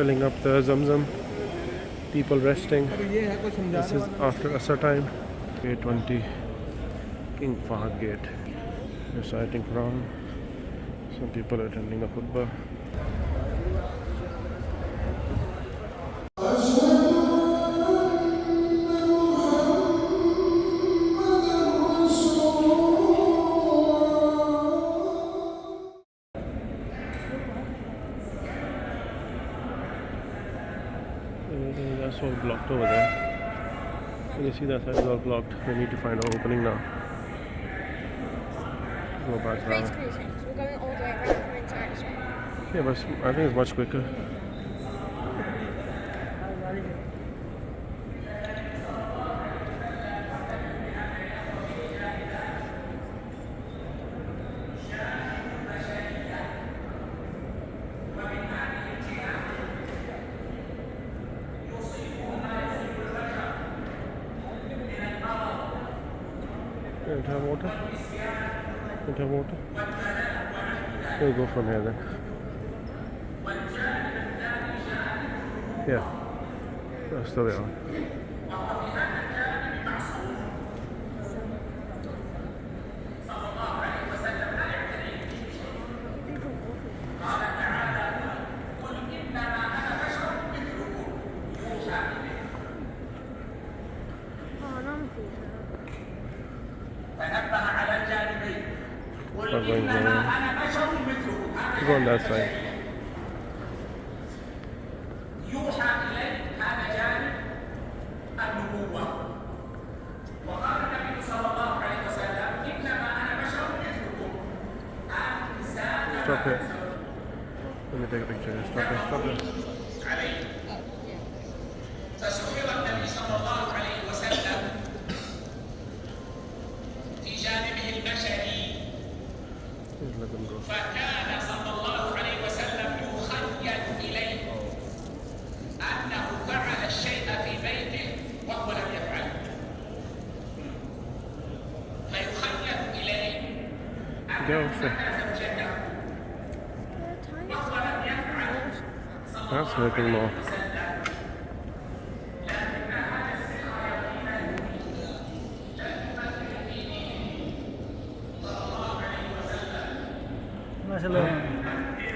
Filling up the Zamzam, people resting. This is after Asr time. Gate 20, King Fahd Gate. Reciting Quran. Some people attending a khutbah. That's all blocked over there. You see that side is all blocked. We need to find an opening now. Go back now. We're going all the way around inside. Yeah, but I think it's much quicker. Don't have water? Don't have water? We'll go from here then. Yeah. That's the way on. We're going to go on that side. Stop it. Let me take a picture. Stop it, stop it. Let them go. فكان صلى الله عليه وسلم يخيل إليه أنه فعل الشيء في بيته وهو لم يفعله. فيخيل إليه أنه فعل زوجته وهو لم يفعل. That's making more.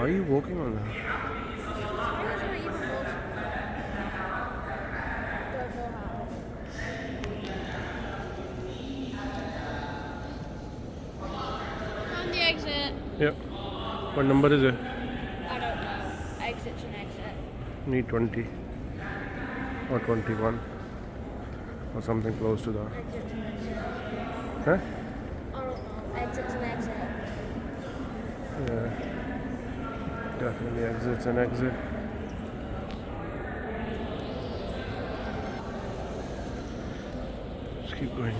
Are you walking on that? On the exit. Yep. What number is it? I don't know. Exit's an exit. Need 20 or 21 or something close to that. Exit's an exit. Huh? I don't know. Exit's an exit. Yeah. Definitely exit's an exit. Just keep going.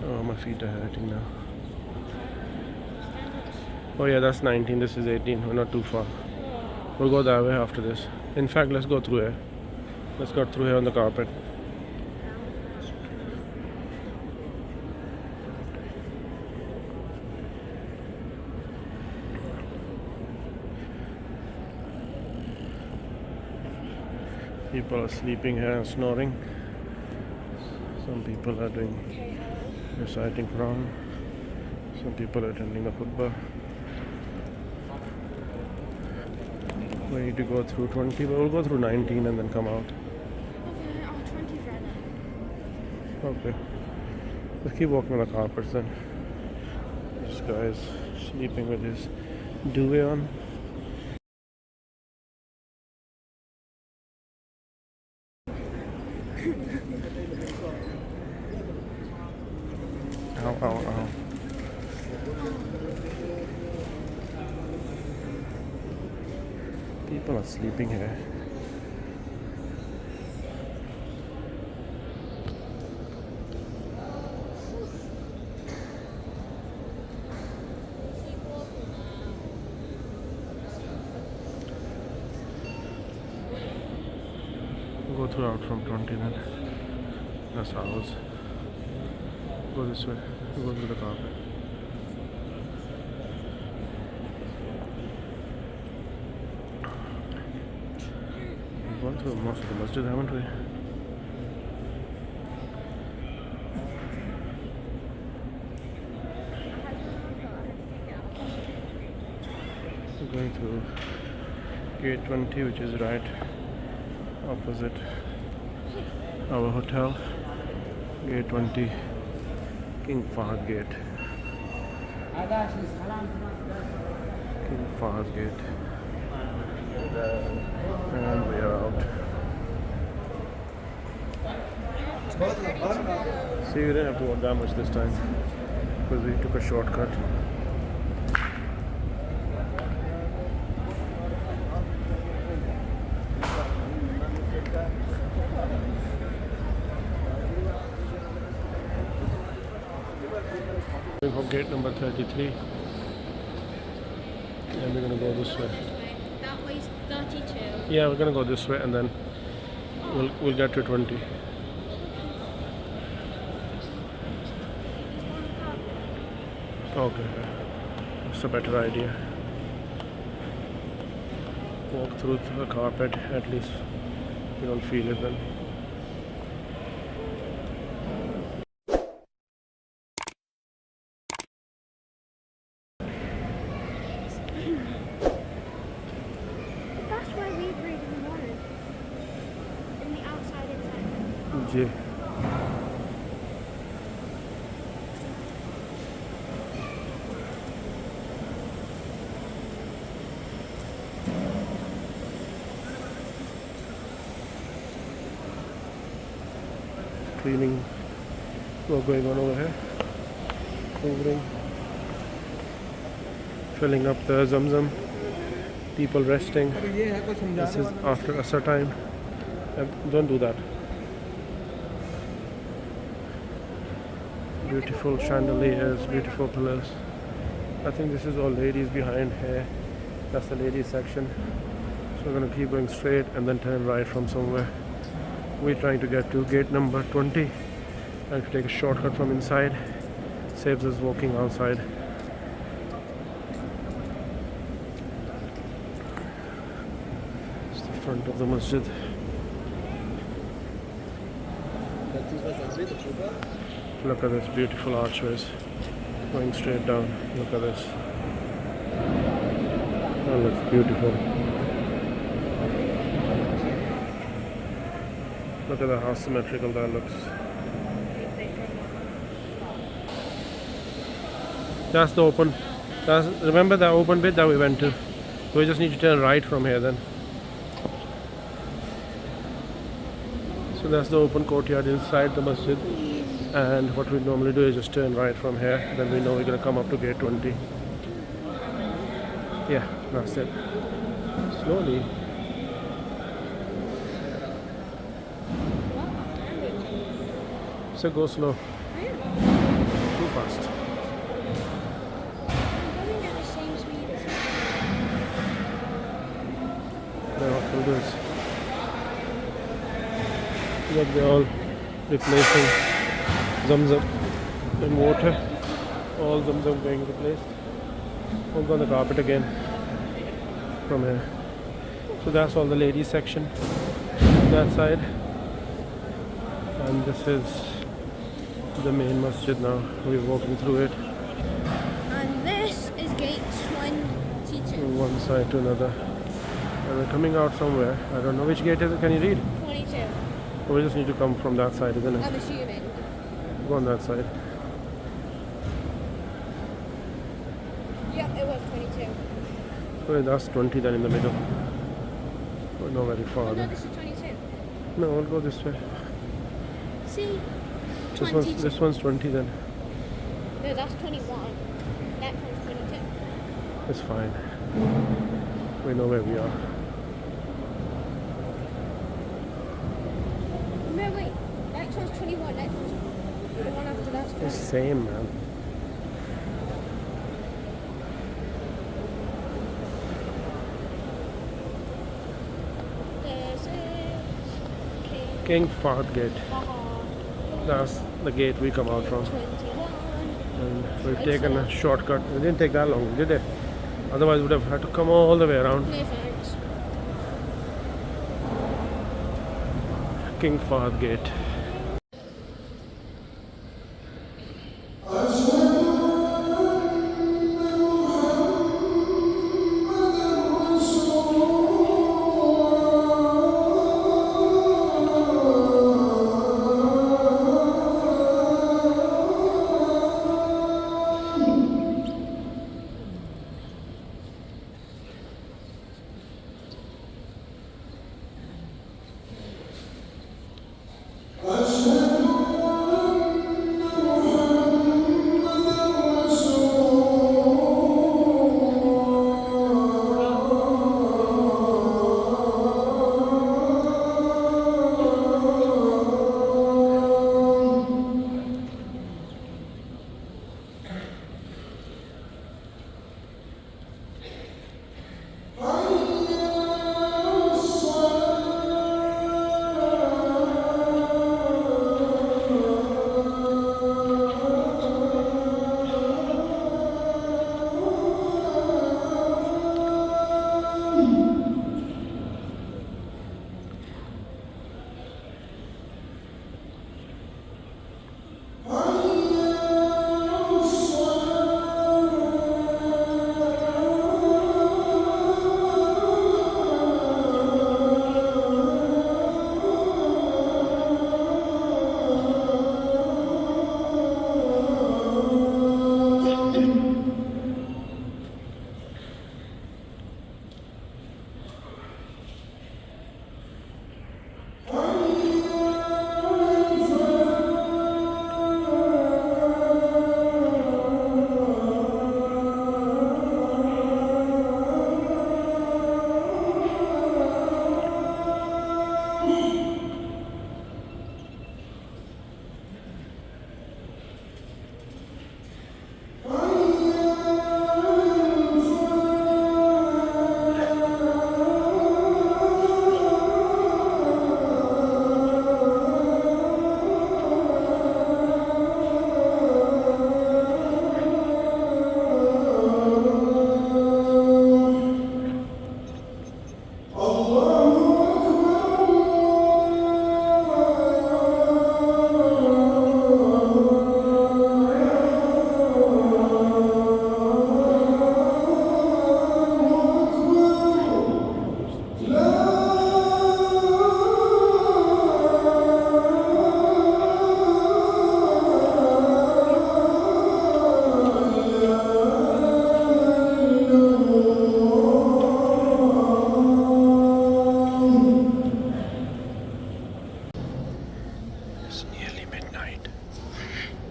Oh, my feet are hurting now. Oh yeah, that's 19, this is 18, we're not too far. We'll go that way after this. In fact, let's go through here. Let's go through here on the carpet. People are sleeping here and snoring. Some people are reciting Quran. Some people are attending a khutbah. We need to go through 20, but we'll go through 19 and then come out. Okay, I'm 20 right now. Okay. Let's keep walking on the carpets then. This guy is sleeping with his duvet on. Ow, ow, ow. People are sleeping here. go through out from 20 then. That's ours. Go this way. Go through the carpet. We've gone through most of the masjid, haven't we? We're going through gate 20, which is right opposite our hotel. Gate 20, King Fahd Gate. King Fahd Gate. And we are out. See, we didn't have to walk that much this time because we took a shortcut. Going for gate number 33, and we're gonna go this way. That way's 32. Yeah, we're gonna go this way, and then we'll get to 20. Okay, that's a better idea. Walk through the carpet, at least you don't feel it then. That's where we breathe in the morning. In the outside, inside. Yeah. Cleaning work going on over here. Hoovering. Filling up the Zamzam. People resting. This is after Asr time. Don't do that. Beautiful chandeliers, beautiful pillars. I think this is all ladies behind here. That's the ladies section. So we're gonna keep going straight and then turn right from somewhere. We're trying to get to gate number 20 and to take a shortcut from inside. Saves us walking outside. It's the front of the masjid. Look at this beautiful archways going straight down. Look at this. That looks beautiful. Look at how symmetrical that looks. That's the open. Remember that open bit that we went to? So we just need to turn right from here then. So that's the open courtyard inside the masjid. And what we normally do is just turn right from here. Then we know we're going to come up to gate 20. Yeah, that's it. Slowly. So go slow. Too fast. I'm going at the same speed as Now what we'll do is look, they're all replacing Zamzam in water. All Zamzam being replaced. Hold on the carpet again from here. So that's all the ladies section that side. And this is the main masjid now. We're walking through it. And this is gate 22. From one side to another. And we're coming out somewhere. I don't know which gate is it. Can you read? 22. We just need to come from that side, isn't it? I'm assuming. Go on that side. Yep, it was 22. Well, that's 20 then in the middle. We're not very far. Oh, no, then. this is 22. No, we'll go this way. See? This one's 20 then. No, that's 21. That one's 22. It's fine. We know where we are. No, wait. That one's 21. That one's the one after that's 20. It's the same, man. This is King King Fahd Gate. That's the gate we come out from. 21. And we've taken a shortcut. It didn't take that long, did it? Otherwise, we would have had to come all the way around. No thanks. King Fahd Gate.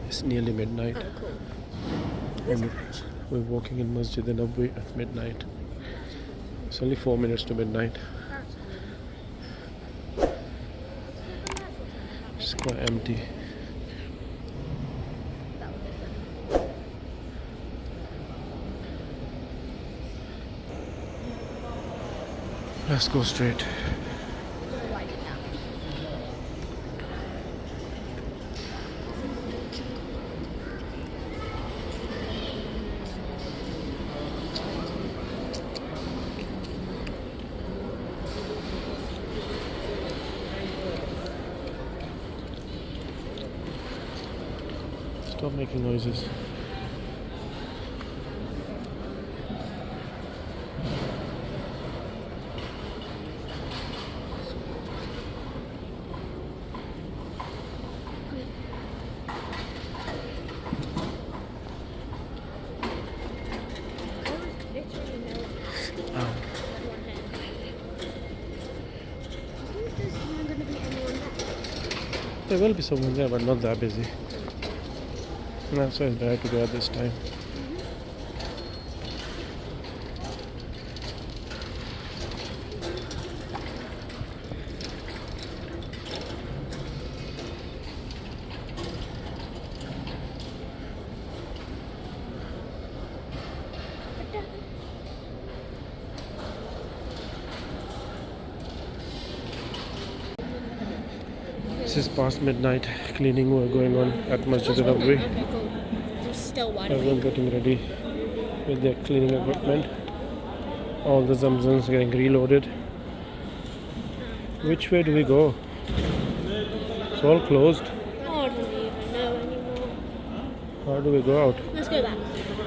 It's nearly midnight. Oh, cool. And we're walking in Masjid Nabawi at midnight. It's only 4 minutes to midnight. It's quite empty. Let's go straight. Stop making noises. There will be someone there, but not that busy. That's why it's better to go at this time. This is past midnight. Cleaning work going on at Masjid Nabawi. Okay, cool. I'm still wide Everyone awake. getting ready with their cleaning equipment. All the Zamzams getting reloaded. Which way do we go? It's all closed. Oh, I don't even know anymore. How do we go out? Let's go back.